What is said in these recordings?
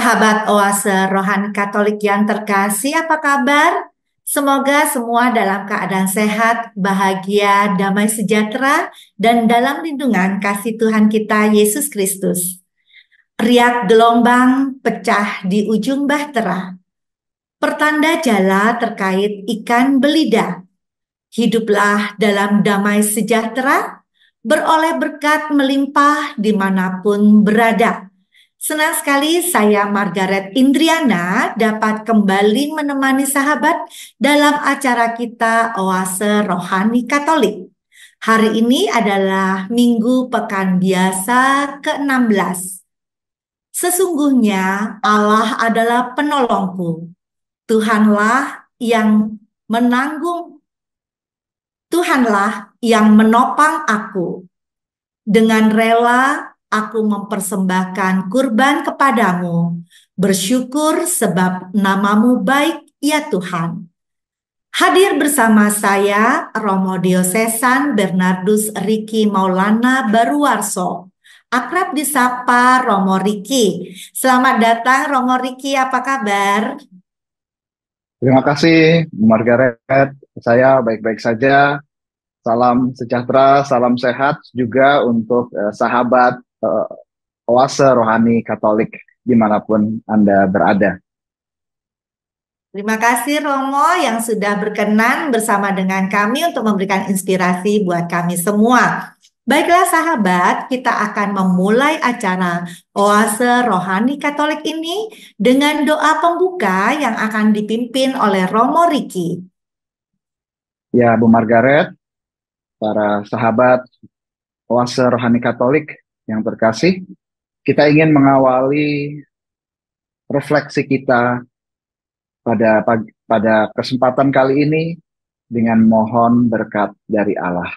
Sahabat Oase Rohani Katolik yang terkasih, apa kabar? Semoga semua dalam keadaan sehat, bahagia, damai sejahtera, dan dalam lindungan kasih Tuhan kita Yesus Kristus. Riak gelombang pecah di ujung bahtera. Pertanda jala terkait ikan belida. Hiduplah dalam damai sejahtera, beroleh berkat melimpah dimanapun berada. Senang sekali saya Margaret Indriana dapat kembali menemani sahabat dalam acara kita Oase Rohani Katolik. Hari ini adalah Minggu Pekan Biasa ke-16. Sesungguhnya Allah adalah penolongku. Tuhanlah yang menopang aku. Dengan rela aku mempersembahkan kurban kepadamu, bersyukur sebab namamu baik, ya Tuhan. Hadir bersama saya, Romo Diosesan Bernardus Riki Maulana Baruwarso, akrab disapa Romo Riki. Selamat datang Romo Riki, apa kabar? Terima kasih, Bu Margaret. Saya baik-baik saja. Salam sejahtera, salam sehat juga untuk sahabat Oase Rohani Katolik dimanapun Anda berada. Terima kasih Romo yang sudah berkenan bersama dengan kami untuk memberikan inspirasi buat kami semua. Baiklah sahabat, kita akan memulai acara Oase Rohani Katolik ini dengan doa pembuka yang akan dipimpin oleh Romo Riki. Ya, Bu Margaret, para sahabat Oase Rohani Katolik yang terkasih, kita ingin mengawali refleksi kita pada kesempatan kali ini dengan mohon berkat dari Allah.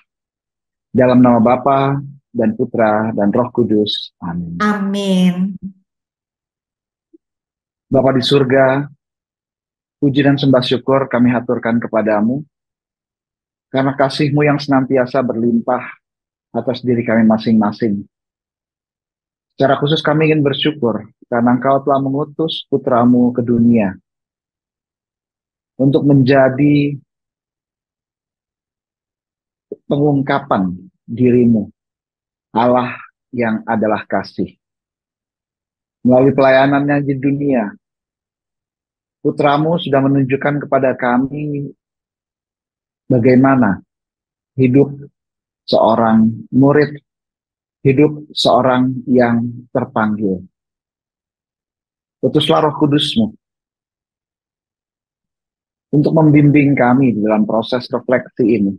Dalam nama Bapa dan Putra dan Roh Kudus. Amin. Amin. Bapa di surga, puji dan sembah syukur kami haturkan kepadamu, karena kasih-Mu yang senantiasa berlimpah atas diri kami masing-masing. Secara khusus kami ingin bersyukur, karena Engkau telah mengutus Putra-Mu ke dunia, untuk menjadi pengungkapan diri-Mu, Allah yang adalah kasih. Melalui pelayanannya di dunia, Putra-Mu sudah menunjukkan kepada kami bagaimana hidup seorang murid, hidup seorang yang terpanggil. Utuslah Roh Kudus-Mu untuk membimbing kami dalam proses refleksi ini.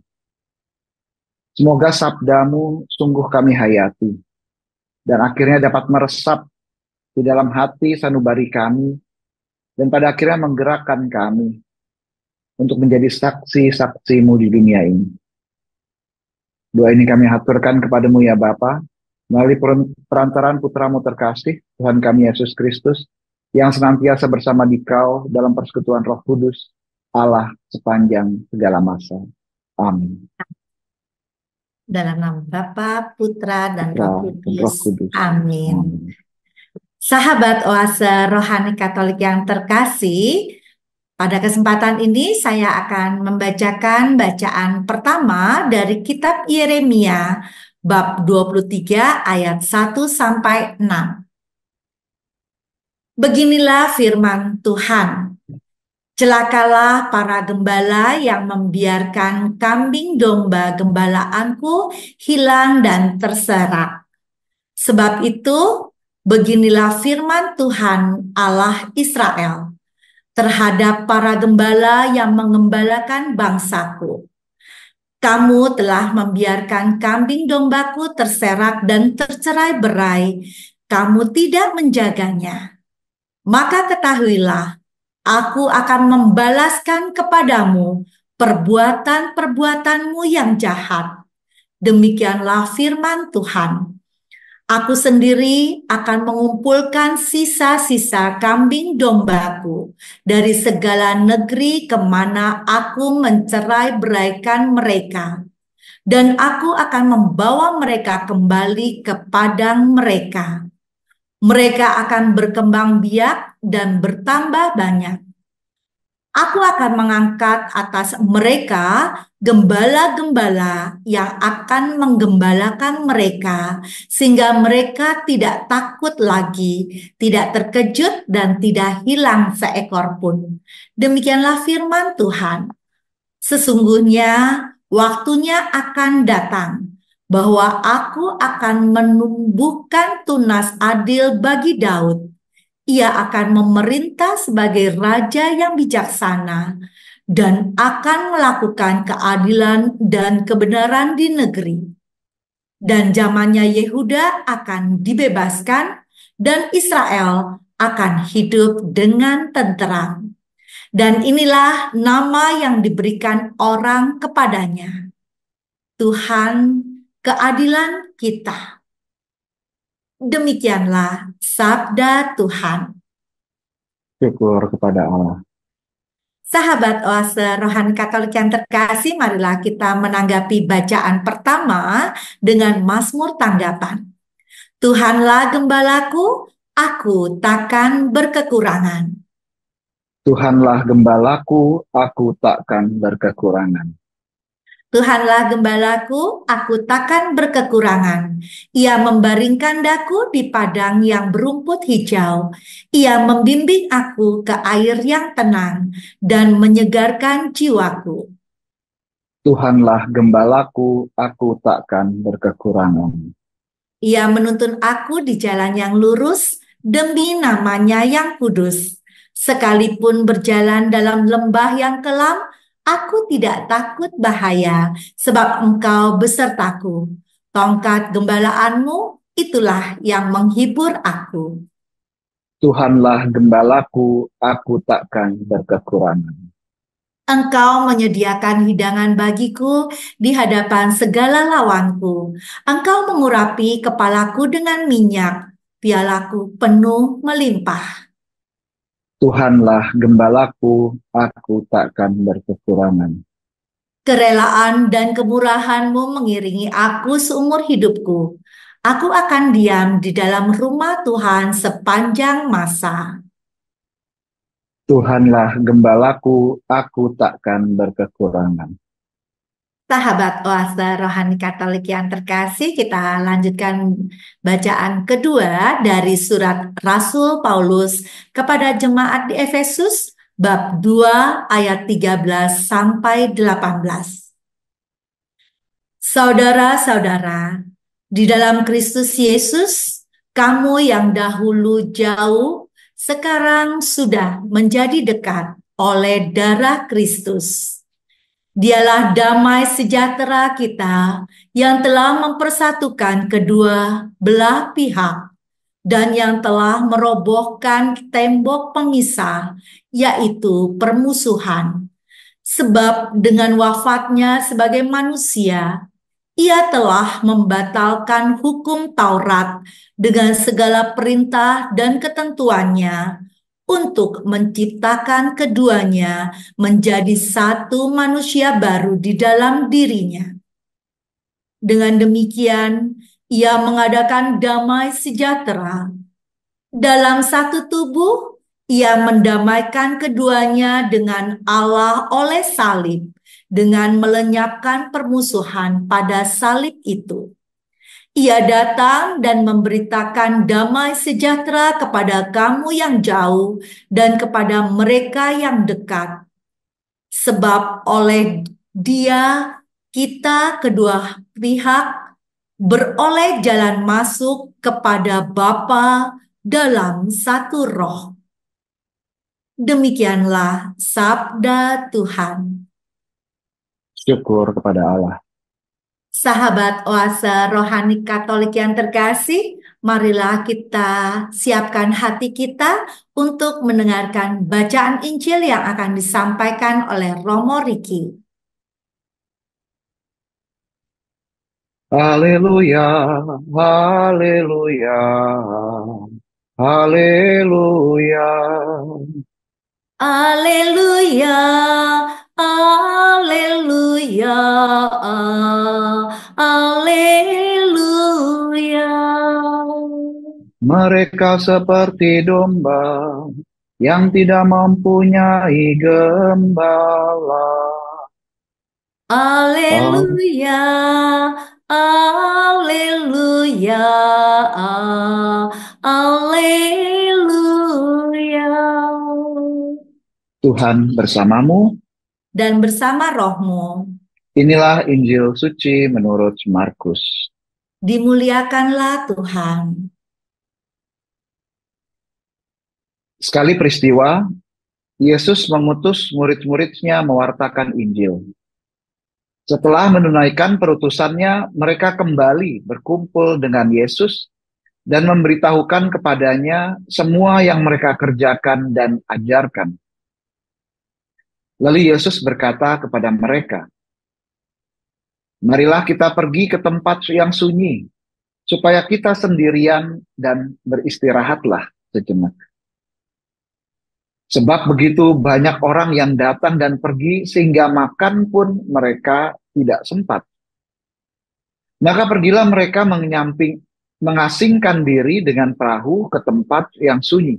Semoga sabda-Mu sungguh kami hayati, dan akhirnya dapat meresap di dalam hati sanubari kami, dan pada akhirnya menggerakkan kami untuk menjadi saksi-saksi-Mu di dunia ini. Doa ini kami haturkan kepadamu ya Bapa, melalui perantaraan Putra-Mu terkasih, Tuhan kami Yesus Kristus, yang senantiasa bersama Dikau dalam persekutuan Roh Kudus, Allah sepanjang segala masa. Amin. Dalam nama Bapa, Putra, dan Roh Kudus. Amin. Amin. Sahabat Oase Rohani Katolik yang terkasih, pada kesempatan ini saya akan membacakan bacaan pertama dari kitab Yeremia bab 23 ayat 1 sampai 6. Beginilah firman Tuhan. Celakalah para gembala yang membiarkan kambing domba gembalaanku hilang dan terserak. Sebab itu, beginilah firman Tuhan Allah Israel terhadap para gembala yang mengembalakan bangsaku. Kamu telah membiarkan kambing dombaku terserak dan tercerai-berai. Kamu tidak menjaganya. Maka ketahuilah, aku akan membalaskan kepadamu perbuatan-perbuatanmu yang jahat. Demikianlah firman Tuhan. Aku sendiri akan mengumpulkan sisa-sisa kambing dombaku dari segala negeri kemana aku mencerai-beraikan mereka. Dan aku akan membawa mereka kembali ke padang mereka. Mereka akan berkembang biak dan bertambah banyak. Aku akan mengangkat atas mereka gembala-gembala yang akan menggembalakan mereka, sehingga mereka tidak takut lagi, tidak terkejut, dan tidak hilang seekor pun. Demikianlah firman Tuhan. Sesungguhnya waktunya akan datang bahwa aku akan menumbuhkan tunas adil bagi Daud. Ia akan memerintah sebagai raja yang bijaksana dan akan melakukan keadilan dan kebenaran di negeri. Dan zamannya Yehuda akan dibebaskan dan Israel akan hidup dengan tenteram. Dan inilah nama yang diberikan orang kepadanya, Tuhan keadilan kita. Demikianlah sabda Tuhan. Syukur kepada Allah. Sahabat Oase Rohani Katolik yang terkasih, marilah kita menanggapi bacaan pertama dengan Mazmur tanggapan. Tuhanlah gembalaku, aku takkan berkekurangan. Tuhanlah gembalaku, aku takkan berkekurangan. Tuhanlah gembalaku, aku takkan berkekurangan. Ia membaringkan daku di padang yang berumput hijau. Ia membimbing aku ke air yang tenang dan menyegarkan jiwaku. Tuhanlah gembalaku, aku takkan berkekurangan. Ia menuntun aku di jalan yang lurus demi namanya yang kudus. Sekalipun berjalan dalam lembah yang kelam, aku tidak takut bahaya, sebab engkau besertaku. Tongkat gembalaanmu, itulah yang menghibur aku. Tuhanlah gembalaku, aku takkan berkekurangan. Engkau menyediakan hidangan bagiku di hadapan segala lawanku. Engkau mengurapi kepalaku dengan minyak, pialaku penuh melimpah. Tuhanlah gembalaku, aku takkan berkekurangan. Kerelaan dan kemurahan-Mu mengiringi aku seumur hidupku. Aku akan diam di dalam rumah Tuhan sepanjang masa. Tuhanlah gembalaku, aku takkan berkekurangan. Sahabat Oase Rohani Katolik yang terkasih, kita lanjutkan bacaan kedua dari surat Rasul Paulus kepada jemaat di Efesus bab 2 ayat 13 sampai 18. Saudara-saudara, di dalam Kristus Yesus, kamu yang dahulu jauh, sekarang sudah menjadi dekat oleh darah Kristus. Dialah damai sejahtera kita yang telah mempersatukan kedua belah pihak dan yang telah merobohkan tembok pemisah, yaitu permusuhan. Sebab dengan wafatnya sebagai manusia, ia telah membatalkan hukum Taurat dengan segala perintah dan ketentuannya untuk menciptakan keduanya menjadi satu manusia baru di dalam dirinya. Dengan demikian, ia mengadakan damai sejahtera. Dalam satu tubuh, ia mendamaikan keduanya dengan Allah oleh salib, dengan melenyapkan permusuhan pada salib itu. Ia datang dan memberitakan damai sejahtera kepada kamu yang jauh dan kepada mereka yang dekat. Sebab oleh Dia kita kedua pihak beroleh jalan masuk kepada Bapa dalam satu roh. Demikianlah sabda Tuhan. Syukur kepada Allah. Sahabat Oase Rohani Katolik yang terkasih, marilah kita siapkan hati kita untuk mendengarkan bacaan Injil yang akan disampaikan oleh Romo Riki. Haleluya, haleluya, haleluya. Haleluya, haleluya, haleluya. Mereka seperti domba yang tidak mempunyai gembala. Oh, Haleluya, haleluya, haleluya. Tuhan bersamamu. Dan bersama rohmu, Inilah Injil suci menurut Markus. dimuliakanlah Tuhan. Sekali peristiwa, Yesus mengutus murid-muridnya mewartakan Injil. Setelah menunaikan perutusannya, mereka kembali berkumpul dengan Yesus dan memberitahukan kepadanya semua yang mereka kerjakan dan ajarkan. Lalu Yesus berkata kepada mereka, "Marilah kita pergi ke tempat yang sunyi, supaya kita sendirian dan beristirahatlah sejenak. Sebab begitu banyak orang yang datang dan pergi sehingga makan pun mereka tidak sempat. Maka pergilah mereka mengasingkan diri dengan perahu ke tempat yang sunyi.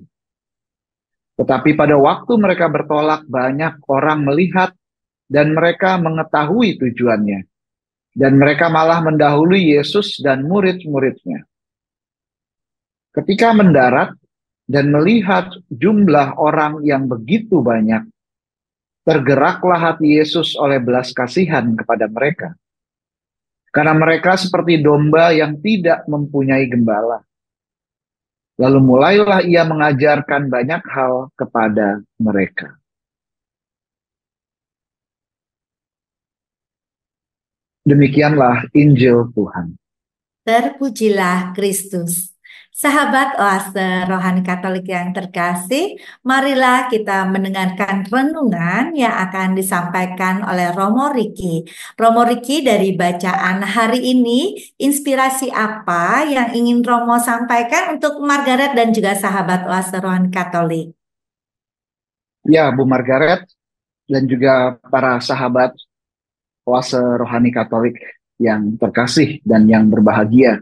Tetapi pada waktu mereka bertolak, banyak orang melihat dan mereka mengetahui tujuannya. Dan mereka malah mendahului Yesus dan murid-muridnya. Ketika mendarat dan melihat jumlah orang yang begitu banyak, tergeraklah hati Yesus oleh belas kasihan kepada mereka. Karena mereka seperti domba yang tidak mempunyai gembala. Lalu mulailah ia mengajarkan banyak hal kepada mereka." Demikianlah Injil Tuhan. Terpujilah Kristus. Sahabat Oase Rohani Katolik yang terkasih, marilah kita mendengarkan renungan yang akan disampaikan oleh Romo Riki. Romo Riki, dari bacaan hari ini, inspirasi apa yang ingin Romo sampaikan untuk Margaret dan juga sahabat Oase Rohani Katolik? Ya, Bu Margaret dan juga para sahabat Oase Rohani Katolik yang terkasih dan yang berbahagia.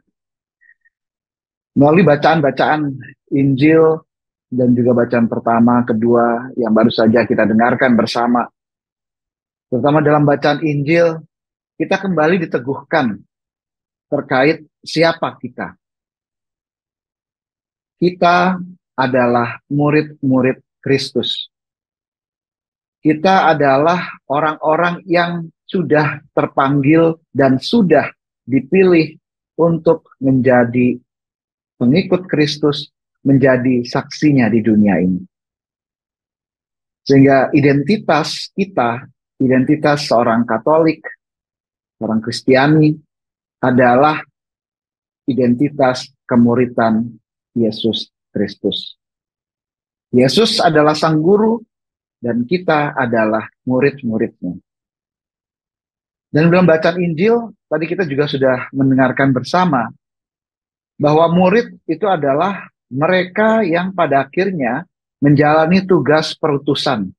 Melalui bacaan-bacaan Injil dan juga bacaan pertama, kedua yang baru saja kita dengarkan bersama, terutama dalam bacaan Injil, kita kembali diteguhkan terkait siapa kita. Kita adalah murid-murid Kristus. Kita adalah orang-orang yang sudah terpanggil dan sudah dipilih untuk menjadi pengikut Kristus, menjadi saksinya di dunia ini. Sehingga identitas kita, identitas seorang Katolik, seorang Kristiani, adalah identitas kemuridan Yesus Kristus. Yesus adalah sang guru dan kita adalah murid-muridnya. Dan dalam bacaan Injil, tadi kita juga sudah mendengarkan bersama bahwa murid itu adalah mereka yang pada akhirnya menjalani tugas perutusan.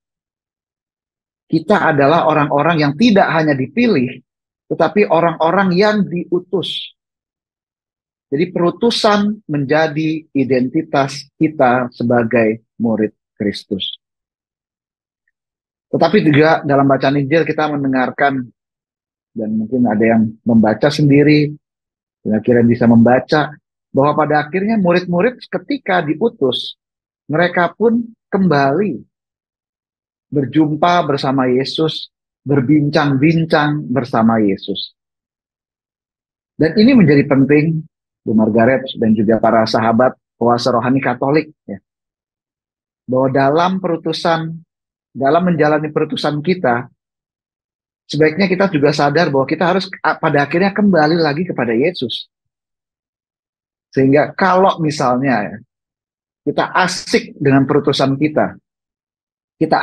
Kita adalah orang-orang yang tidak hanya dipilih, tetapi orang-orang yang diutus. Jadi perutusan menjadi identitas kita sebagai murid Kristus. Tetapi juga dalam bacaan Injil kita mendengarkan, dan mungkin ada yang membaca sendiri, dan akhirnya bisa membaca, bahwa pada akhirnya murid-murid ketika diutus, mereka pun kembali berjumpa bersama Yesus, berbincang-bincang bersama Yesus. Dan ini menjadi penting, Bu Margaret dan juga para sahabat Oase Rohani Katolik, ya, bahwa dalam perutusan, dalam menjalani perutusan kita, sebaiknya kita juga sadar bahwa kita harus pada akhirnya kembali lagi kepada Yesus. Sehingga kalau misalnya kita asik dengan perutusan kita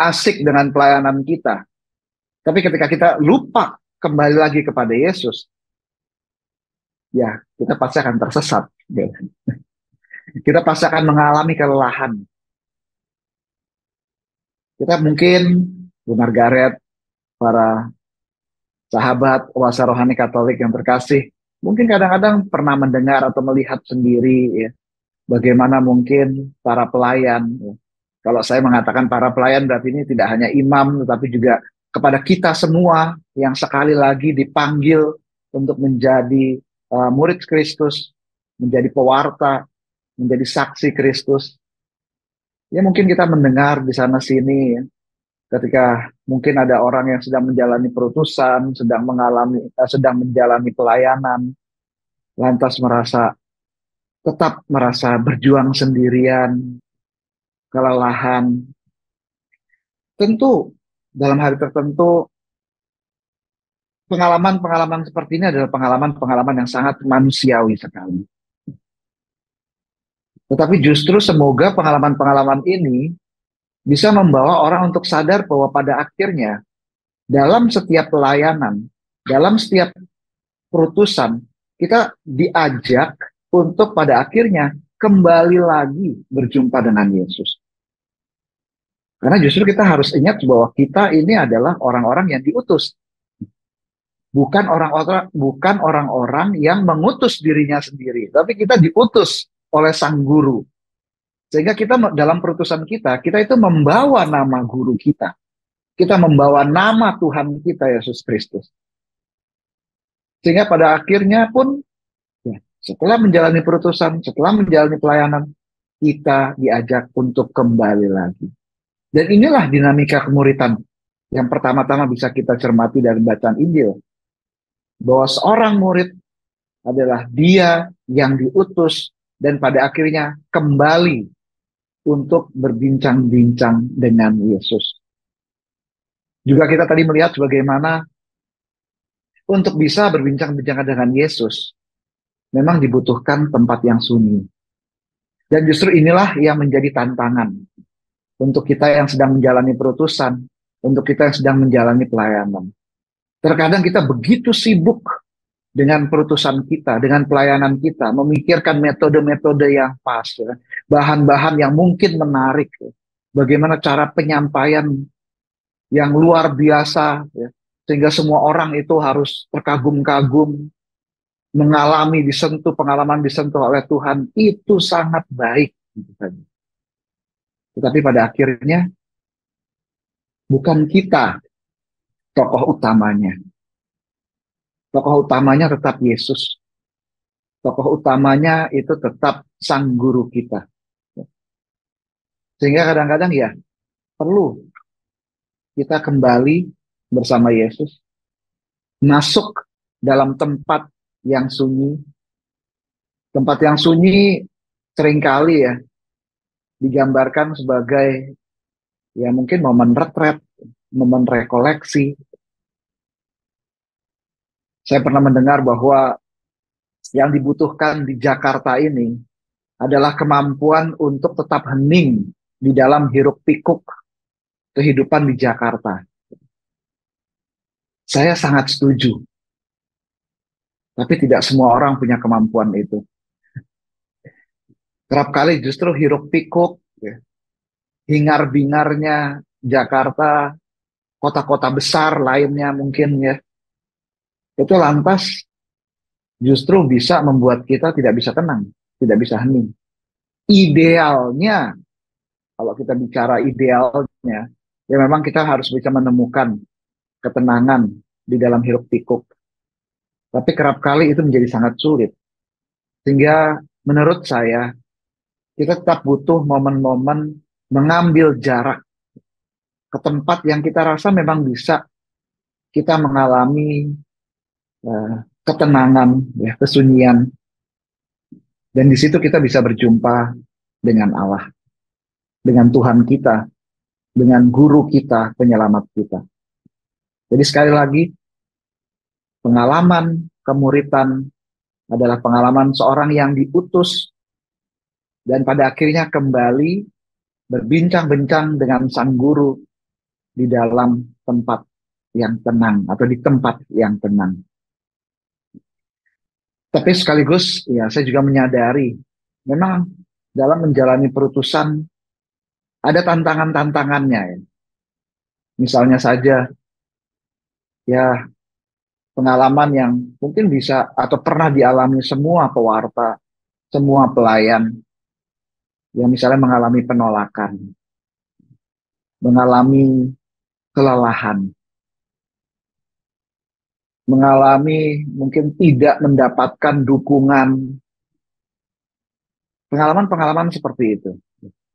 asik dengan pelayanan kita, tapi ketika kita lupa kembali lagi kepada Yesus, ya kita pasti akan tersesat. Kita pasti akan mengalami kelelahan. Kita mungkin, Bu Margaret, para sahabat Oase Rohani Katolik yang terkasih, mungkin kadang-kadang pernah mendengar atau melihat sendiri, ya, bagaimana mungkin para pelayan, ya. Kalau saya mengatakan para pelayan berarti ini tidak hanya imam, tetapi juga kepada kita semua yang sekali lagi dipanggil untuk menjadi murid Kristus, menjadi pewarta, menjadi saksi Kristus. Ya mungkin kita mendengar di sana sini, ya, ketika mungkin ada orang yang sedang menjalani perutusan, sedang menjalani pelayanan, lantas tetap merasa berjuang sendirian, kelelahan. Tentu dalam hari tertentu pengalaman-pengalaman seperti ini adalah pengalaman-pengalaman yang sangat manusiawi sekali. Tetapi justru semoga pengalaman-pengalaman ini bisa membawa orang untuk sadar bahwa pada akhirnya dalam setiap pelayanan, dalam setiap perutusan, kita diajak untuk pada akhirnya kembali lagi berjumpa dengan Yesus. Karena justru kita harus ingat bahwa kita ini adalah orang-orang yang diutus. Bukan orang-orang yang mengutus dirinya sendiri, tapi kita diutus oleh sang guru. Sehingga kita dalam perutusan kita itu membawa nama guru kita. Kita membawa nama Tuhan kita Yesus Kristus. Sehingga pada akhirnya pun ya, setelah menjalani perutusan, setelah menjalani pelayanan, kita diajak untuk kembali lagi. Dan inilah dinamika kemuritan yang pertama-tama bisa kita cermati dari bacaan Injil. Bahwa seorang murid adalah dia yang diutus dan pada akhirnya kembali untuk berbincang-bincang dengan Yesus. Juga kita tadi melihat bagaimana untuk bisa berbincang-bincang dengan Yesus memang dibutuhkan tempat yang sunyi. Dan justru inilah yang menjadi tantangan untuk kita yang sedang menjalani perutusan, untuk kita yang sedang menjalani pelayanan. Terkadang kita begitu sibuk dengan perutusan kita, dengan pelayanan kita, memikirkan metode-metode yang pas, ya. Bahan-bahan yang mungkin menarik, ya. Bagaimana cara penyampaian yang luar biasa, ya. Sehingga semua orang itu harus terkagum-kagum, pengalaman disentuh oleh Tuhan, itu sangat baik. Tetapi pada akhirnya, bukan kita tokoh utamanya. Tokoh utamanya tetap Yesus. Tokoh utamanya itu tetap sang guru kita. Sehingga kadang-kadang ya perlu kita kembali bersama Yesus. Masuk dalam tempat yang sunyi. Tempat yang sunyi seringkali ya digambarkan sebagai ya mungkin momen retret, momen rekoleksi. Saya pernah mendengar bahwa yang dibutuhkan di Jakarta ini adalah kemampuan untuk tetap hening di dalam hiruk pikuk kehidupan di Jakarta. Saya sangat setuju. Tapi tidak semua orang punya kemampuan itu. Kerap kali justru hiruk pikuk, ya, hingar-bingarnya Jakarta, kota-kota besar lainnya mungkin ya, itu lantas justru bisa membuat kita tidak bisa tenang, tidak bisa hening. Idealnya, kalau kita bicara idealnya, ya memang kita harus bisa menemukan ketenangan di dalam hiruk pikuk. Tapi kerap kali itu menjadi sangat sulit. Sehingga menurut saya, kita tetap butuh momen-momen mengambil jarak ke tempat yang kita rasa memang bisa kita mengalami ketenangan, ya, kesunyian. Dan di situ kita bisa berjumpa dengan Allah, dengan Tuhan kita, dengan guru kita, penyelamat kita. Jadi sekali lagi, pengalaman kemuritan adalah pengalaman seorang yang diutus dan pada akhirnya kembali berbincang-bincang dengan sang guru di dalam tempat yang tenang atau di tempat yang tenang. Tapi sekaligus ya saya juga menyadari memang dalam menjalani perutusan ada tantangan-tantangannya ya. Misalnya saja ya pengalaman yang mungkin bisa atau pernah dialami semua pewarta, semua pelayan, yang misalnya mengalami penolakan, mengalami kelelahan, mengalami mungkin tidak mendapatkan dukungan, pengalaman-pengalaman seperti itu.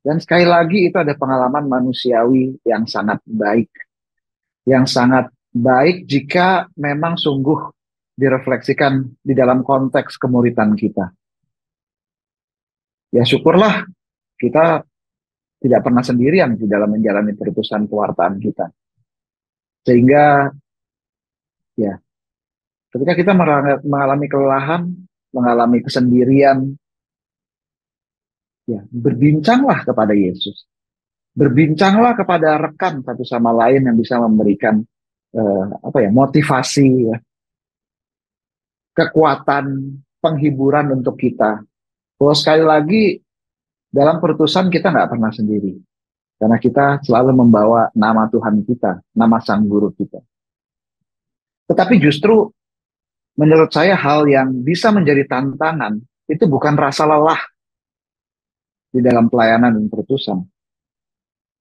Dan sekali lagi itu ada pengalaman manusiawi yang sangat baik, jika memang sungguh direfleksikan di dalam konteks kemuritan kita. Ya syukurlah kita tidak pernah sendirian di dalam menjalani perutusan pewartaan kita. Sehingga ya ketika kita mengalami kelelahan, mengalami kesendirian, ya berbincanglah kepada Yesus. Berbincanglah kepada rekan satu sama lain yang bisa memberikan motivasi, ya, kekuatan, penghiburan untuk kita. Bahwa sekali lagi dalam perutusan kita nggak pernah sendiri. Karena kita selalu membawa nama Tuhan kita, nama Sang Guru kita. Tetapi justru menurut saya hal yang bisa menjadi tantangan itu bukan rasa lelah di dalam pelayanan dan perutusan.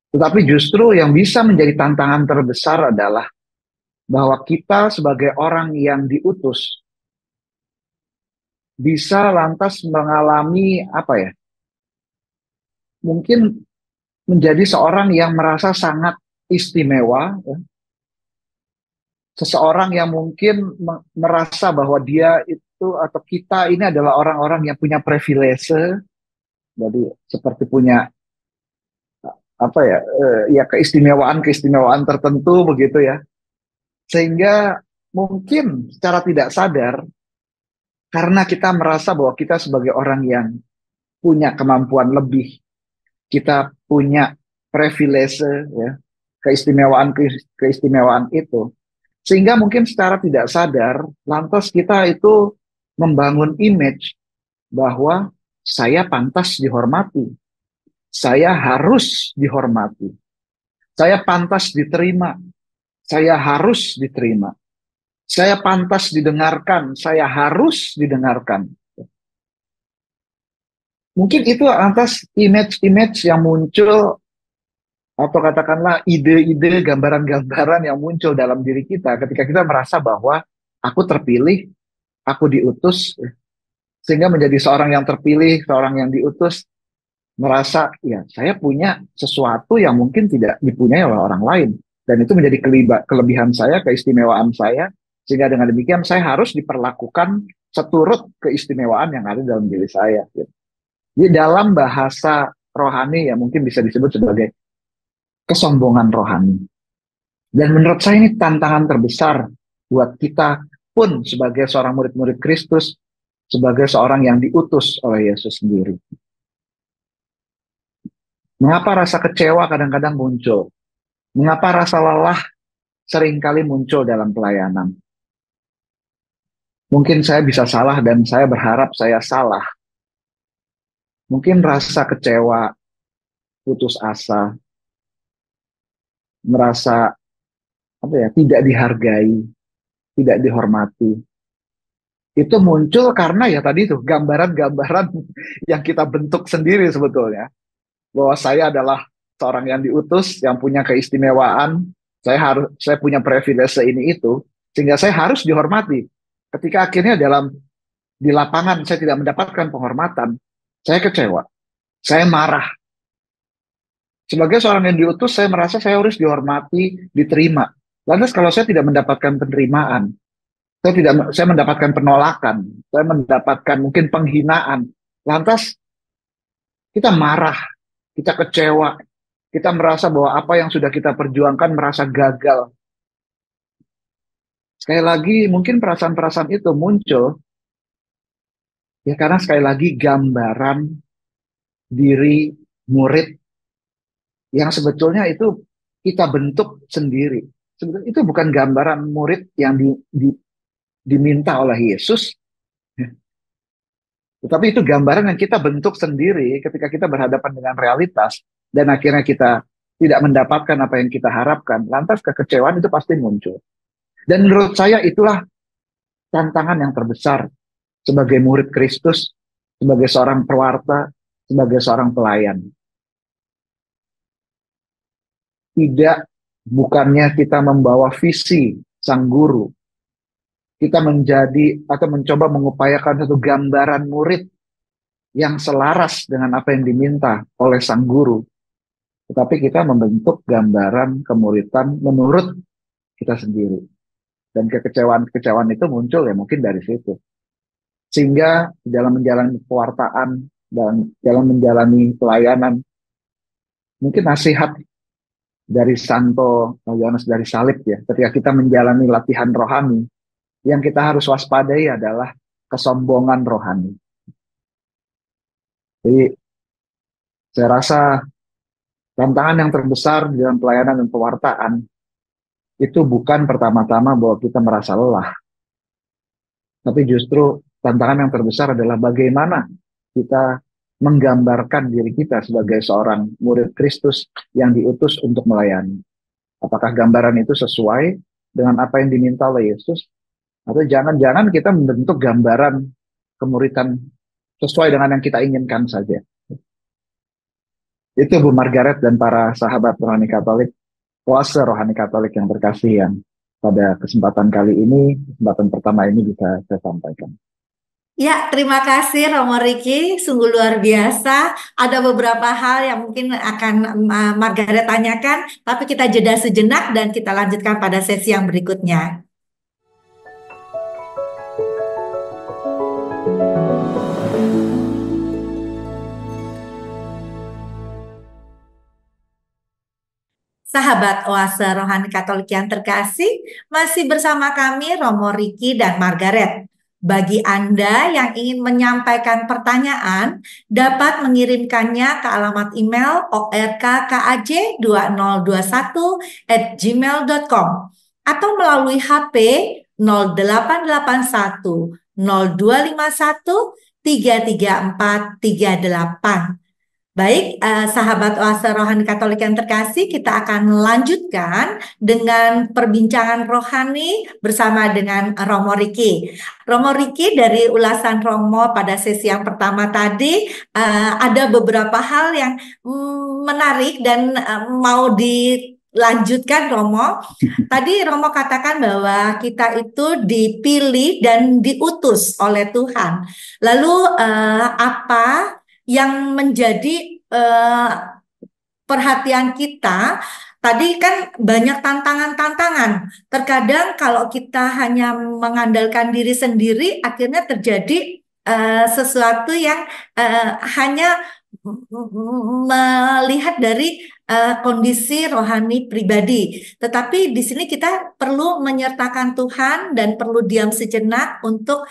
Tetapi justru yang bisa menjadi tantangan terbesar adalah bahwa kita sebagai orang yang diutus bisa lantas mengalami mungkin menjadi seorang yang merasa sangat istimewa, ya. Seseorang yang mungkin merasa bahwa dia itu atau kita ini adalah orang-orang yang punya privilege, jadi seperti punya keistimewaan tertentu begitu ya, sehingga mungkin secara tidak sadar karena kita merasa bahwa kita sebagai orang yang punya kemampuan lebih, kita punya privilege, ya, keistimewaan itu, sehingga mungkin secara tidak sadar lantas kita itu membangun image bahwa saya pantas dihormati, saya harus dihormati, saya pantas diterima, saya harus diterima, saya pantas didengarkan, saya harus didengarkan. Mungkin itu atas image-image yang muncul, atau katakanlah ide-ide, gambaran-gambaran yang muncul dalam diri kita ketika kita merasa bahwa aku terpilih, aku diutus, sehingga menjadi seorang yang terpilih, seorang yang diutus, merasa ya saya punya sesuatu yang mungkin tidak dipunyai oleh orang lain, dan itu menjadi kelebihan saya, keistimewaan saya, sehingga dengan demikian saya harus diperlakukan seturut keistimewaan yang ada dalam diri saya. Jadi dalam bahasa rohani ya mungkin bisa disebut sebagai kesombongan rohani. Dan menurut saya ini tantangan terbesar buat kita pun sebagai seorang murid-murid Kristus, sebagai seorang yang diutus oleh Yesus sendiri. Mengapa rasa kecewa kadang-kadang muncul? Mengapa rasa lelah seringkali muncul dalam pelayanan? Mungkin saya bisa salah dan saya berharap saya salah. Mungkin rasa kecewa, putus asa, merasa tidak dihargai, tidak dihormati. Itu muncul karena ya tadi itu gambaran-gambaran yang kita bentuk sendiri sebetulnya. Bahwa saya adalah seorang yang diutus, yang punya keistimewaan, saya punya privilege ini itu, sehingga saya harus dihormati. Ketika akhirnya di lapangan saya tidak mendapatkan penghormatan, saya kecewa, saya marah. Sebagai seorang yang diutus, saya merasa saya harus dihormati, diterima. Lantas kalau saya tidak mendapatkan penerimaan, saya mendapatkan penolakan, saya mendapatkan mungkin penghinaan, lantas kita marah, kita kecewa, kita merasa bahwa apa yang sudah kita perjuangkan merasa gagal. Sekali lagi mungkin perasaan-perasaan itu muncul ya karena sekali lagi gambaran diri murid yang sebetulnya itu kita bentuk sendiri. Sebetulnya itu bukan gambaran murid yang diminta oleh Yesus, tetapi itu gambaran yang kita bentuk sendiri ketika kita berhadapan dengan realitas dan akhirnya kita tidak mendapatkan apa yang kita harapkan. Lantas kekecewaan itu pasti muncul. Dan menurut saya itulah tantangan yang terbesar sebagai murid Kristus, sebagai seorang pewarta, sebagai seorang pelayan. Tidak, bukannya kita membawa visi sang guru, kita menjadi atau mencoba mengupayakan satu gambaran murid yang selaras dengan apa yang diminta oleh sang guru, tetapi kita membentuk gambaran kemuridan menurut kita sendiri. Dan kekecewaan-kekecewaan itu muncul ya mungkin dari situ. Sehingga dalam menjalani pewartaan dan dalam menjalani pelayanan, mungkin nasihat dari Santo Yohanes dari Salib ya, ketika kita menjalani latihan rohani, yang kita harus waspadai adalah kesombongan rohani. Jadi saya rasa tantangan yang terbesar di dalam pelayanan dan pewartaan itu bukan pertama-tama bahwa kita merasa lelah, tapi justru tantangan yang terbesar adalah bagaimana kita menggambarkan diri kita sebagai seorang murid Kristus yang diutus untuk melayani. Apakah gambaran itu sesuai dengan apa yang diminta oleh Yesus? Atau jangan-jangan kita membentuk gambaran kemuridan sesuai dengan yang kita inginkan saja. Itu Bu Margaret dan para sahabat rohani Katolik, oase rohani Katolik yang terkasih, yang pada kesempatan kali ini, kesempatan pertama ini bisa saya sampaikan. Ya, terima kasih Romo Riki, sungguh luar biasa. Ada beberapa hal yang mungkin akan Margaret tanyakan, tapi kita jeda sejenak dan kita lanjutkan pada sesi yang berikutnya. Sahabat Oase Rohani Katolik yang terkasih, masih bersama kami Romo Riki dan Margaret. Bagi Anda yang ingin menyampaikan pertanyaan, dapat mengirimkannya ke alamat email orkkaj2021@gmail.com atau melalui HP 0881 0251 334 38. Baik, sahabat Oase Rohani Katolik yang terkasih, kita akan melanjutkan dengan perbincangan rohani bersama dengan Romo Riki. Romo Riki, dari ulasan Romo pada sesi yang pertama tadi, ada beberapa hal yang menarik dan mau dilanjutkan, Romo. Tadi Romo katakan bahwa kita itu dipilih dan diutus oleh Tuhan. Lalu apa yang menjadi perhatian kita? Tadi kan banyak tantangan-tantangan. Terkadang kalau kita hanya mengandalkan diri sendiri, akhirnya terjadi sesuatu yang hanya melihat dari kondisi rohani pribadi. Tetapi di sini kita perlu menyertakan Tuhan dan perlu diam sejenak untuk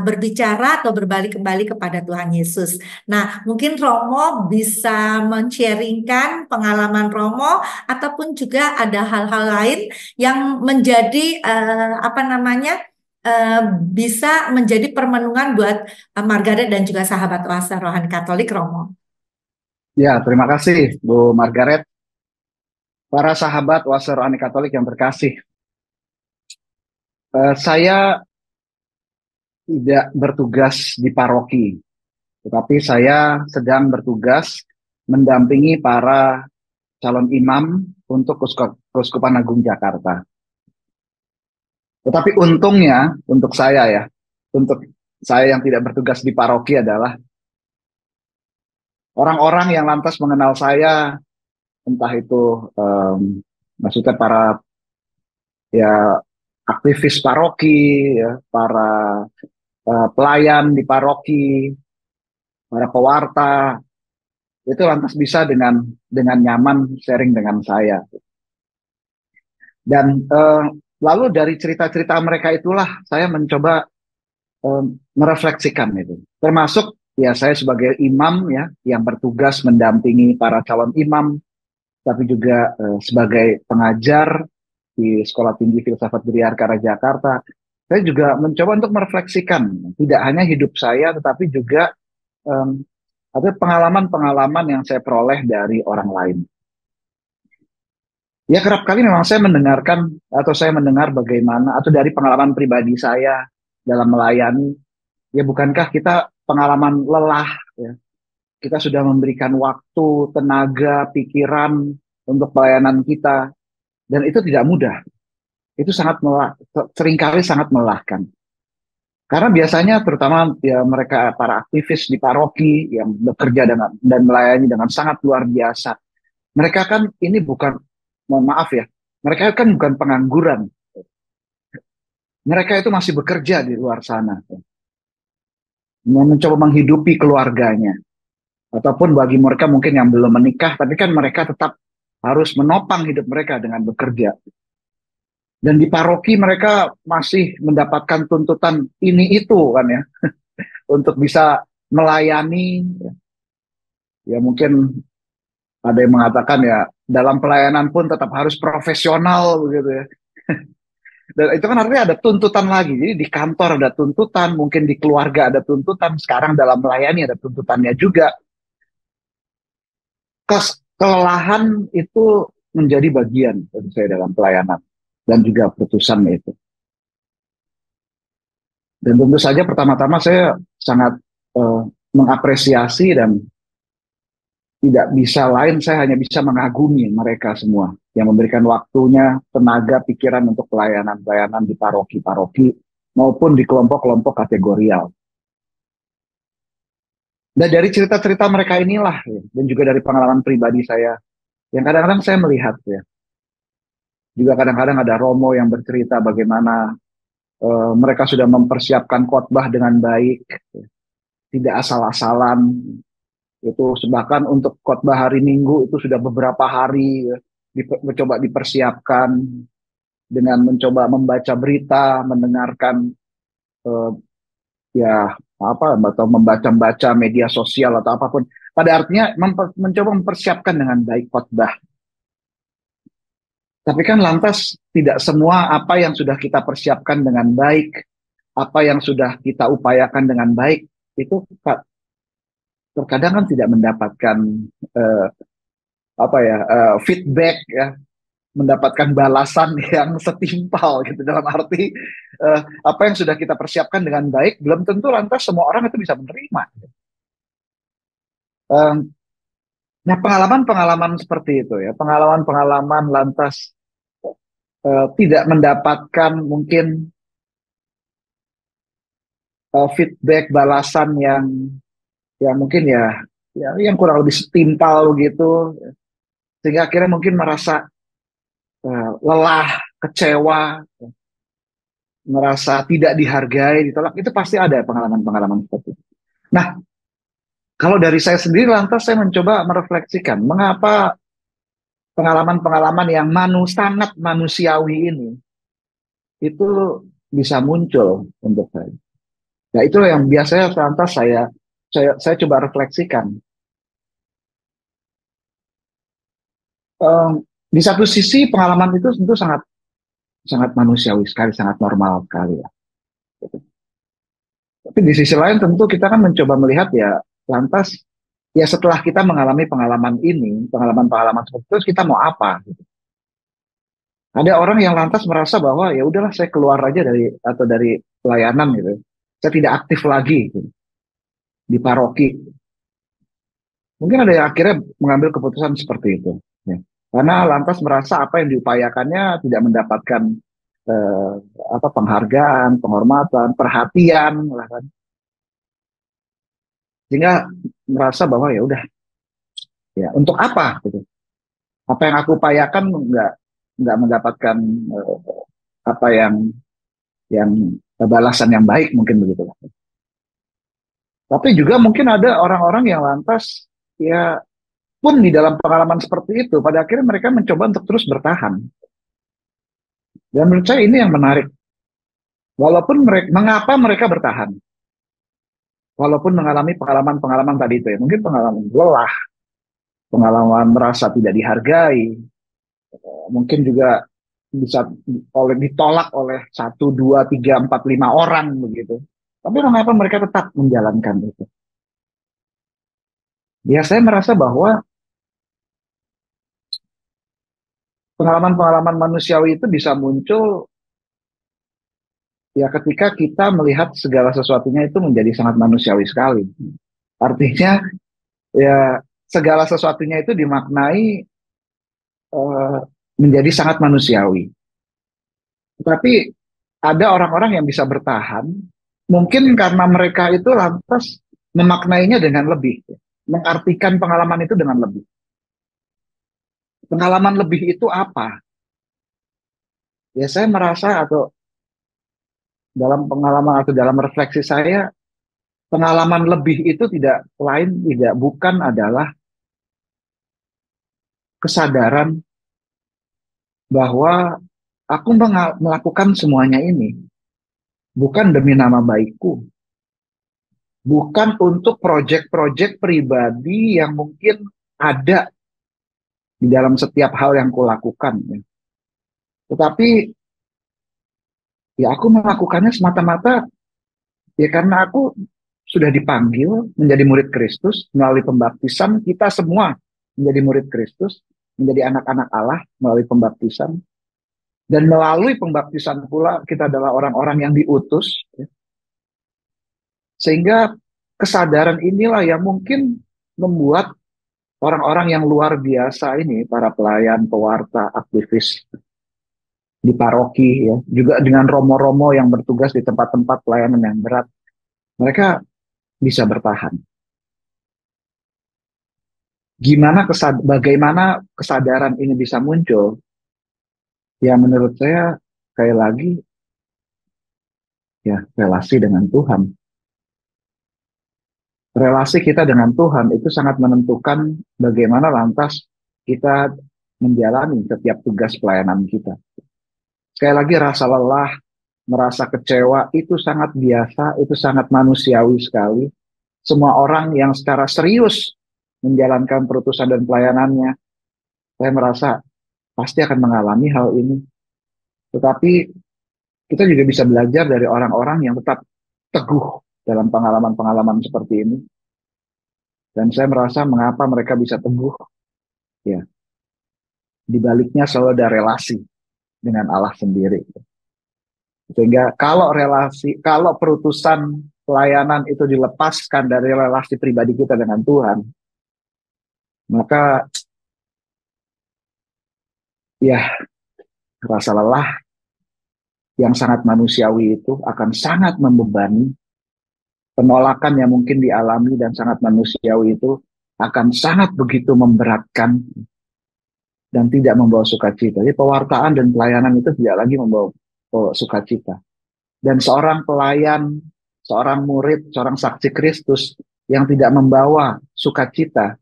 berbicara atau berbalik kembali kepada Tuhan Yesus. Nah, mungkin Romo bisa men-sharingkan pengalaman Romo ataupun juga ada hal-hal lain yang menjadi bisa menjadi permenungan buat Margaret dan juga sahabat Oase Rohani Katolik, Romo. Ya, terima kasih Bu Margaret. Para sahabat Oase Rohani Katolik yang terkasih, saya tidak bertugas di paroki, tetapi saya sedang bertugas mendampingi para calon imam untuk Keuskupan Agung Jakarta. Tetapi untungnya untuk saya yang tidak bertugas di paroki adalah orang-orang yang lantas mengenal saya, entah itu maksudnya para ya aktivis paroki, ya, para pelayan di paroki, para pewarta, itu lantas bisa dengan nyaman sharing dengan saya. Dan lalu dari cerita-cerita mereka itulah saya mencoba merefleksikan itu. Termasuk ya saya sebagai imam ya yang bertugas mendampingi para calon imam, tapi juga sebagai pengajar di Sekolah Tinggi Filsafat Budi Arkara Jakarta, saya juga mencoba untuk merefleksikan tidak hanya hidup saya, tetapi juga ada pengalaman-pengalaman yang saya peroleh dari orang lain. Ya kerap kali memang saya mendengarkan atau saya mendengar bagaimana atau dari pengalaman pribadi saya dalam melayani, ya bukankah kita pengalaman lelah, ya, kita sudah memberikan waktu, tenaga, pikiran untuk pelayanan kita, dan itu tidak mudah. Itu seringkali sangat melelahkan. Karena biasanya terutama ya mereka para aktivis di paroki yang bekerja dan melayani dengan sangat luar biasa. Mereka kan ini bukan, mohon maaf ya, mereka kan bukan pengangguran. Mereka itu masih bekerja di luar sana, mencoba menghidupi keluarganya. Ataupun bagi mereka mungkin yang belum menikah, tapi kan mereka tetap harus menopang hidup mereka dengan bekerja. Dan di paroki mereka masih mendapatkan tuntutan ini itu kan ya, untuk bisa melayani. Ya mungkin ada yang mengatakan ya dalam pelayanan pun tetap harus profesional begitu ya. Dan itu kan artinya ada tuntutan lagi. Jadi di kantor ada tuntutan, mungkin di keluarga ada tuntutan, sekarang dalam melayani ada tuntutannya juga. Kelelahan itu menjadi bagian dari saya dalam pelayanan dan juga putusan itu. Dan tentu saja pertama-tama saya sangat mengapresiasi dan tidak bisa lain, saya hanya bisa mengagumi mereka semua yang memberikan waktunya, tenaga, pikiran untuk pelayanan-pelayanan di paroki-paroki maupun di kelompok-kelompok kategorial. Dan dari cerita-cerita mereka inilah, ya, dan juga dari pengalaman pribadi saya, yang kadang-kadang saya melihat ya, juga kadang-kadang ada Romo yang bercerita bagaimana mereka sudah mempersiapkan khotbah dengan baik, ya, tidak asal-asalan. Itu bahkan untuk khotbah hari Minggu itu sudah beberapa hari ya, mencoba dipersiapkan dengan mencoba membaca berita, mendengarkan ya apa atau membaca media sosial atau apapun. Pada artinya mencoba mempersiapkan dengan baik khotbah. Tapi kan lantas tidak semua apa yang sudah kita persiapkan dengan baik, apa yang sudah kita upayakan dengan baik itu terkadang kan tidak mendapatkan feedback ya, mendapatkan balasan yang setimpal gitu, dalam arti apa yang sudah kita persiapkan dengan baik belum tentu lantas semua orang itu bisa menerima. Nah, pengalaman-pengalaman seperti itu ya, pengalaman-pengalaman lantas tidak mendapatkan mungkin feedback balasan yang mungkin ya yang kurang lebih setimpal gitu, sehingga akhirnya mungkin merasa lelah, kecewa, merasa tidak dihargai, ditolak, itu pasti ada pengalaman-pengalaman seperti itu. Nah, kalau dari saya sendiri lantas saya mencoba merefleksikan mengapa pengalaman-pengalaman yang sangat manusiawi ini itu bisa muncul untuk saya. Nah, itulah yang biasanya lantas saya coba refleksikan. Di satu sisi pengalaman itu tentu sangat sangat manusiawi sekali, sangat normal sekali ya. Tapi di sisi lain tentu kita kan mencoba melihat ya lantas ya setelah kita mengalami pengalaman ini, pengalaman-pengalaman seperti itu, kita mau apa? Gitu. Ada orang yang lantas merasa bahwa ya udahlah saya keluar aja dari pelayanan gitu. Saya tidak aktif lagi gitu, di paroki. Mungkin ada yang akhirnya mengambil keputusan seperti itu. Ya. Karena lantas merasa apa yang diupayakannya tidak mendapatkan eh, penghargaan, penghormatan, perhatian, kan. Sehingga merasa bahwa ya udah, ya untuk apa gitu. Apa yang aku upayakan nggak mendapatkan apa yang balasan yang baik, mungkin begitu. Tapi juga mungkin ada orang-orang yang lantas ya pun di dalam pengalaman seperti itu, pada akhirnya mereka mencoba untuk terus bertahan. Dan menurut saya ini yang menarik. Walaupun mengapa mereka bertahan? Walaupun mengalami pengalaman-pengalaman tadi itu ya, mungkin pengalaman lelah, pengalaman merasa tidak dihargai, mungkin juga bisa ditolak oleh 1, 2, 3, 4, 5 orang begitu. Tapi mengapa mereka tetap menjalankan itu? Ya saya merasa bahwa pengalaman-pengalaman manusiawi itu bisa muncul ya ketika kita melihat segala sesuatunya itu menjadi sangat manusiawi sekali. Artinya Ya, segala sesuatunya itu dimaknai eh, menjadi sangat manusiawi. Tetapi ada orang-orang yang bisa bertahan, mungkin karena mereka itu lantas memaknainya dengan lebih, mengartikan pengalaman itu dengan lebih. Pengalaman lebih itu apa? Ya saya merasa atau dalam pengalaman atau dalam refleksi saya, pengalaman lebih itu tidak lain, tidak bukan adalah kesadaran bahwa aku melakukan semuanya ini bukan demi nama baikku, bukan untuk proyek-proyek pribadi yang mungkin ada di dalam setiap hal yang kulakukan. Ya. Tetapi ya aku melakukannya semata-mata ya karena aku sudah dipanggil menjadi murid Kristus melalui pembaptisan. Kita semua menjadi murid Kristus, menjadi anak-anak Allah melalui pembaptisan. Dan melalui pembaptisan pula kita adalah orang-orang yang diutus. Ya. Sehingga kesadaran inilah yang mungkin membuat orang-orang yang luar biasa ini, para pelayan, pewarta, aktivis di paroki, ya, juga dengan romo-romo yang bertugas di tempat-tempat pelayanan yang berat, mereka bisa bertahan. Bagaimana kesadaran ini bisa muncul? Ya menurut saya sekali lagi ya relasi dengan Tuhan. Relasi kita dengan Tuhan itu sangat menentukan bagaimana lantas kita menjalani setiap tugas pelayanan kita. Sekali lagi rasa lelah, merasa kecewa itu sangat biasa, itu sangat manusiawi sekali. Semua orang yang secara serius menjalankan perutusan dan pelayanannya, saya merasa pasti akan mengalami hal ini. Tetapi kita juga bisa belajar dari orang-orang yang tetap teguh dalam pengalaman-pengalaman seperti ini. Dan saya merasa mengapa mereka bisa teguh, ya, di baliknya selalu ada relasi dengan Allah sendiri. Sehingga kalau perutusan pelayanan itu dilepaskan dari relasi pribadi kita dengan Tuhan, maka ya rasa lelah yang sangat manusiawi itu akan sangat membebani. Penolakan yang mungkin dialami dan sangat manusiawi itu akan sangat begitu memberatkan dan tidak membawa sukacita. Jadi pewartaan dan pelayanan itu tidak lagi membawa sukacita. Dan seorang pelayan, seorang murid, seorang saksi Kristus yang tidak membawa sukacita,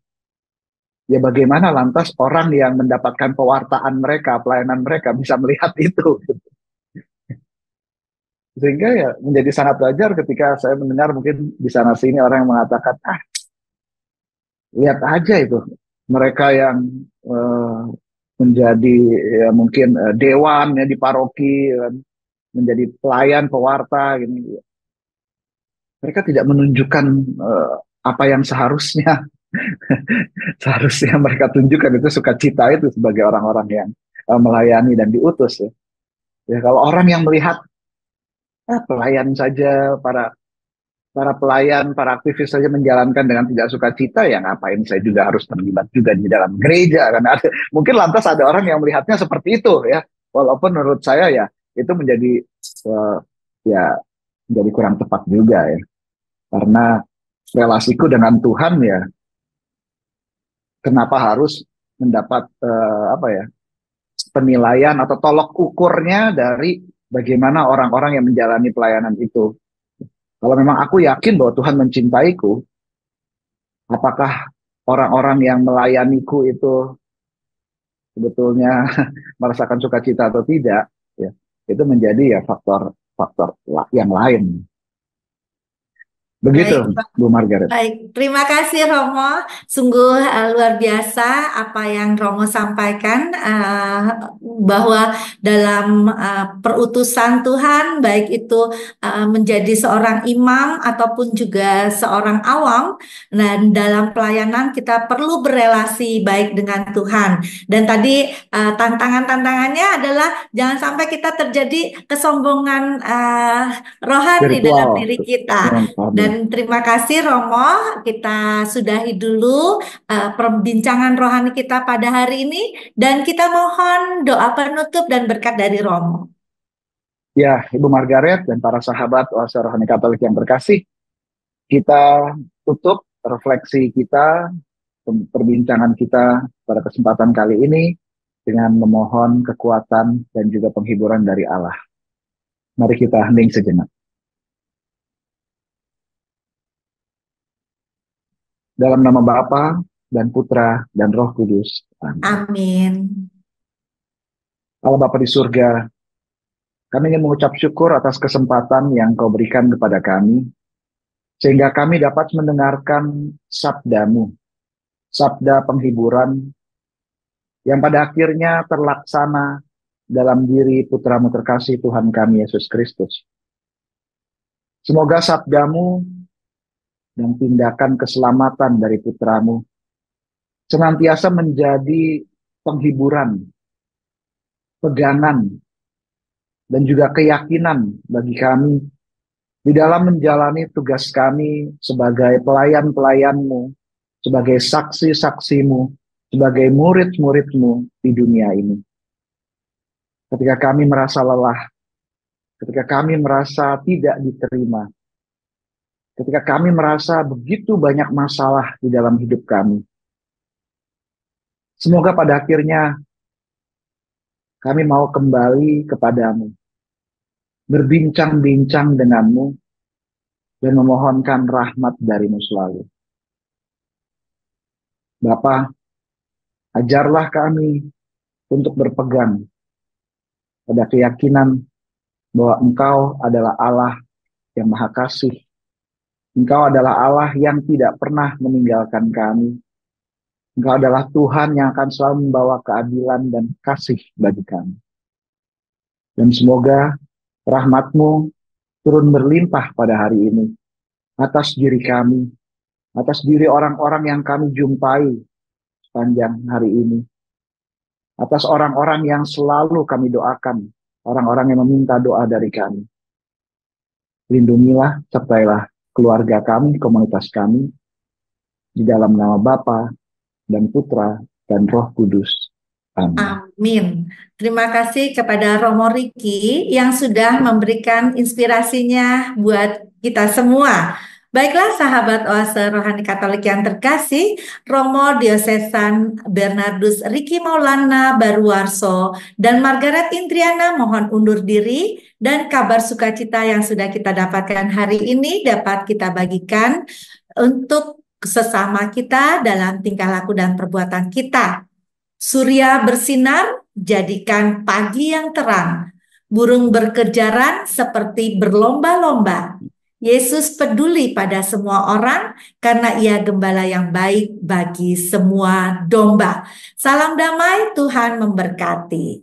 ya bagaimana lantas orang yang mendapatkan pewartaan mereka, pelayanan mereka bisa melihat itu. Sehingga ya menjadi sangat wajar ketika saya mendengar mungkin di sana sini orang yang mengatakan, lihat aja itu mereka yang eh, menjadi ya mungkin dewan ya di paroki, menjadi pelayan pewarta gini. Mereka tidak menunjukkan apa yang seharusnya seharusnya mereka tunjukkan itu sukacita itu sebagai orang-orang yang melayani dan diutus ya. Ya kalau orang yang melihat pelayan saja para pelayan, para aktivis saja menjalankan dengan tidak sukacita, ya ngapain saya juga harus terlibat juga di dalam gereja kan ada, mungkin lantas ada orang yang melihatnya seperti itu ya. Walaupun menurut saya ya itu menjadi ya menjadi kurang tepat juga ya. Karena relasiku dengan Tuhan ya kenapa harus mendapat apa ya penilaian atau tolok ukurnya dari bagaimana orang-orang yang menjalani pelayanan itu. Kalau memang aku yakin bahwa Tuhan mencintaiku, apakah orang-orang yang melayaniku itu sebetulnya merasakan sukacita atau tidak, ya, itu menjadi ya faktor yang lain. Begitu, Baik, Bu Margaret. baik, terima kasih Romo. Sungguh luar biasa apa yang Romo sampaikan bahwa dalam perutusan Tuhan, baik itu menjadi seorang imam ataupun juga seorang awam, dan dalam pelayanan kita perlu berelasi baik dengan Tuhan. Dan tadi tantangan-tantangannya adalah jangan sampai kita terjadi kesombongan rohani dalam Spiritual. diri kita. Ya, Dan Dan terima kasih Romo, kita sudahi dulu perbincangan rohani kita pada hari ini dan kita mohon doa penutup dan berkat dari Romo. Ya, Ibu Margaret dan para sahabat Oase Rohani Katolik yang terkasih, kita tutup refleksi kita, perbincangan kita pada kesempatan kali ini dengan memohon kekuatan dan juga penghiburan dari Allah. Mari kita hening sejenak. Dalam nama Bapa dan Putra dan Roh Kudus. Amin. Amin. Allah Bapa di surga, kami ingin mengucap syukur atas kesempatan yang Kau berikan kepada kami, sehingga kami dapat mendengarkan sabda-Mu, sabda penghiburan, yang pada akhirnya terlaksana dalam diri Putra-Mu terkasih Tuhan kami Yesus Kristus. Semoga sabda-Mu dan tindakan keselamatan dari Putra-Mu senantiasa menjadi penghiburan, pegangan, dan juga keyakinan bagi kami di dalam menjalani tugas kami sebagai pelayan-pelayan-Mu, sebagai saksi-saksi-Mu, sebagai murid-murid-Mu di dunia ini. Ketika kami merasa lelah, ketika kami merasa tidak diterima, ketika kami merasa begitu banyak masalah di dalam hidup kami, semoga pada akhirnya kami mau kembali kepadamu, berbincang-bincang denganmu, dan memohonkan rahmat darimu selalu. Bapa, ajarlah kami untuk berpegang pada keyakinan bahwa Engkau adalah Allah yang Maha Kasih. Engkau adalah Allah yang tidak pernah meninggalkan kami. Engkau adalah Tuhan yang akan selalu membawa keadilan dan kasih bagi kami. Dan semoga rahmat-Mu turun berlimpah pada hari ini atas diri kami, atas diri orang-orang yang kami jumpai sepanjang hari ini, atas orang-orang yang selalu kami doakan, orang-orang yang meminta doa dari kami. Lindungilah, sertailah keluarga kami, komunitas kami, di dalam nama Bapa dan Putra dan Roh Kudus. Amin. Amin. Terima kasih kepada Romo Riki yang sudah memberikan inspirasinya buat kita semua. Baiklah sahabat Oase Rohani Katolik yang terkasih, Romo Diosesan Bernardus Riki Maulana Baruarso dan Margaret Indriana mohon undur diri, dan kabar sukacita yang sudah kita dapatkan hari ini dapat kita bagikan untuk sesama kita dalam tingkah laku dan perbuatan kita. Surya bersinar, jadikan pagi yang terang. Burung berkejaran seperti berlomba-lomba. Yesus peduli pada semua orang karena Ia gembala yang baik bagi semua domba. Salam damai, Tuhan memberkati.